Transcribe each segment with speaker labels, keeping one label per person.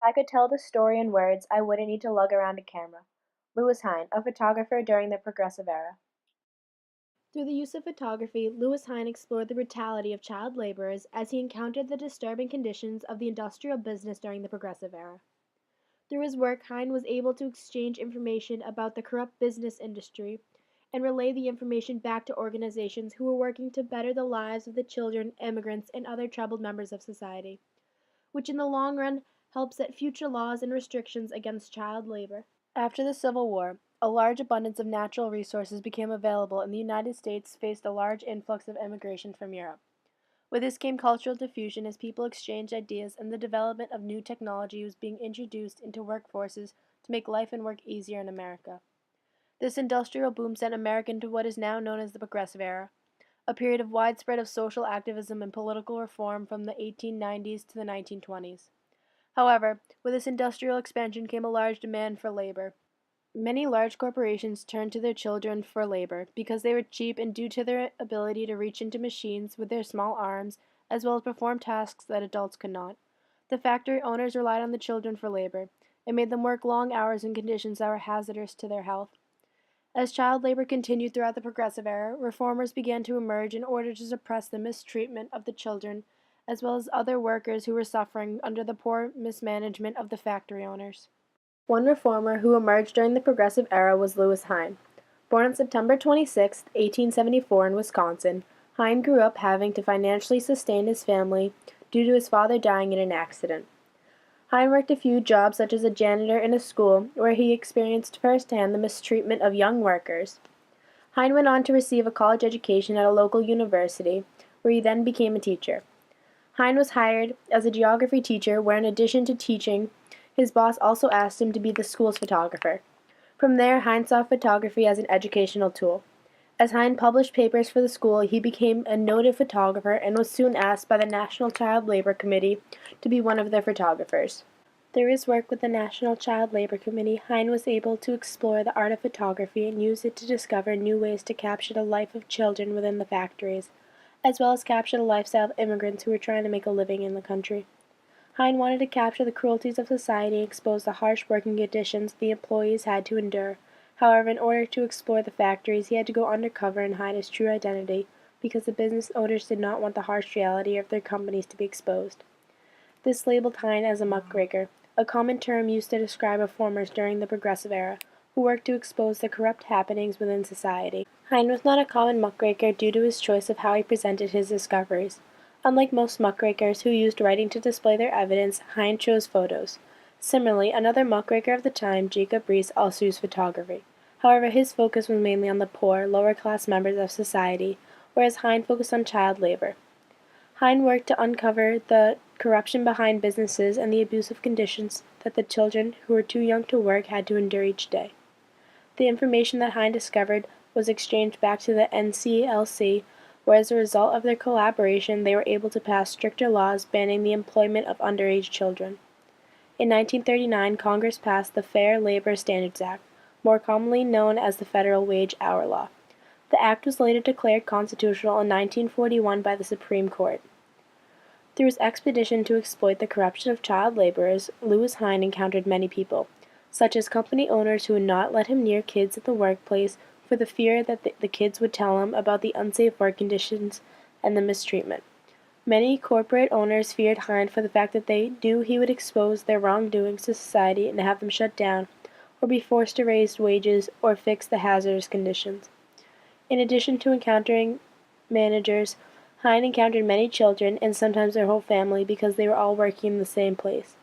Speaker 1: I could tell the story in words, I wouldn't need to lug around a camera. Louis Hine, a photographer during the Progressive Era. Through the use of photography, Louis Hine explored the brutality of child laborers as he encountered the disturbing conditions of the industrial business during the Progressive Era. Through his work, Hine was able to exchange information about the corrupt business industry and relay the information back to organizations who were working to better the lives of the children, immigrants, and other troubled members of society, which in the long run helped set future laws and restrictions against child labor. After the Civil War, a large abundance of natural resources became available, and the United States faced a large influx of immigration from Europe. With this came cultural diffusion as people exchanged ideas, and the development of new technology was being introduced into workforces to make life and work easier in America. This industrial boom sent America into what is now known as the Progressive Era, a period of widespread of social activism and political reform from the 1890s to the 1920s. However, with this industrial expansion came a large demand for labor. Many large corporations turned to their children for labor because they were cheap and due to their ability to reach into machines with their small arms, as well as perform tasks that adults could not. The factory owners relied on the children for labor. It made them work long hours in conditions that were hazardous to their health. As child labor continued throughout the Progressive Era, reformers began to emerge in order to suppress the mistreatment of the children, as well as other workers who were suffering under the poor mismanagement of the factory owners. One reformer who emerged during the Progressive Era was Louis Hine. Born on September 26, 1874 in Wisconsin, Hine grew up having to financially sustain his family due to his father dying in an accident. Hine worked a few jobs such as a janitor in a school where he experienced firsthand the mistreatment of young workers. Hine went on to receive a college education at a local university, where he then became a teacher. Hine was hired as a geography teacher where, in addition to teaching, his boss also asked him to be the school's photographer. From there, Hine saw photography as an educational tool. As Hine published papers for the school, he became a noted photographer and was soon asked by the National Child Labor Committee to be one of their photographers. Through his work with the National Child Labor Committee, Hine was able to explore the art of photography and use it to discover new ways to capture the life of children within the factories, as well as capture the lifestyle of immigrants who were trying to make a living in the country. Hine wanted to capture the cruelties of society and expose the harsh working conditions the employees had to endure. However, in order to explore the factories, he had to go undercover and hide his true identity, because the business owners did not want the harsh reality of their companies to be exposed. This labeled Hine as a muckraker, a common term used to describe reformers during the Progressive Era, who worked to expose the corrupt happenings within society. Hine was not a common muckraker due to his choice of how he presented his discoveries. Unlike most muckrakers who used writing to display their evidence, Hine chose photos. Similarly, another muckraker of the time, Jacob Riis, also used photography. However, his focus was mainly on the poor, lower-class members of society, whereas Hine focused on child labor. Hine worked to uncover the corruption behind businesses and the abusive conditions that the children who were too young to work had to endure each day. The information that Hine discovered was exchanged back to the NCLC, where as a result of their collaboration they were able to pass stricter laws banning the employment of underage children. In 1939, Congress passed the Fair Labor Standards Act, more commonly known as the Federal Wage Hour Law. The act was later declared constitutional in 1941 by the Supreme Court. Through his expedition to exploit the corruption of child laborers, Louis Hine encountered many people, such as company owners who would not let him near kids at the workplace for the fear that the kids would tell him about the unsafe work conditions and the mistreatment. Many corporate owners feared Hine for the fact that they knew he would expose their wrongdoings to society and have them shut down, or be forced to raise wages or fix the hazardous conditions. In addition to encountering managers, Hine encountered many children and sometimes their whole family because they were all working in the same place.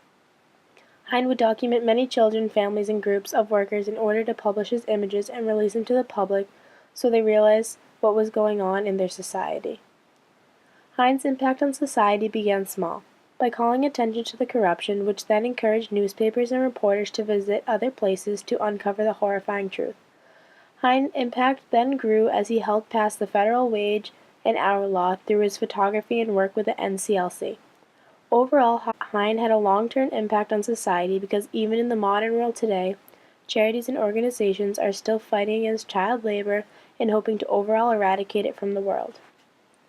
Speaker 1: Hine would document many children, families, and groups of workers in order to publish his images and release them to the public so they realized what was going on in their society. Hine's impact on society began small, by calling attention to the corruption, which then encouraged newspapers and reporters to visit other places to uncover the horrifying truth. Hine's impact then grew as he helped pass the Federal Wage and Hour Law through his photography and work with the NCLC. Overall, Hine had a long-term impact on society because even in the modern world today, charities and organizations are still fighting against child labor and hoping to overall eradicate it from the world.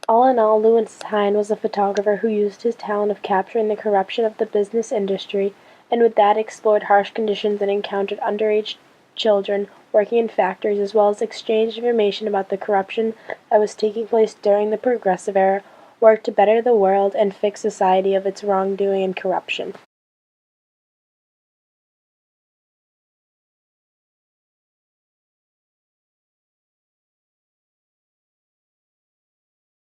Speaker 1: All in all, Louis Hine was a photographer who used his talent of capturing the corruption of the business industry and with that explored harsh conditions and encountered underage children working in factories, as well as exchanged information about the corruption that was taking place during the Progressive Era, worked to better the world and fix society of its wrongdoing and corruption.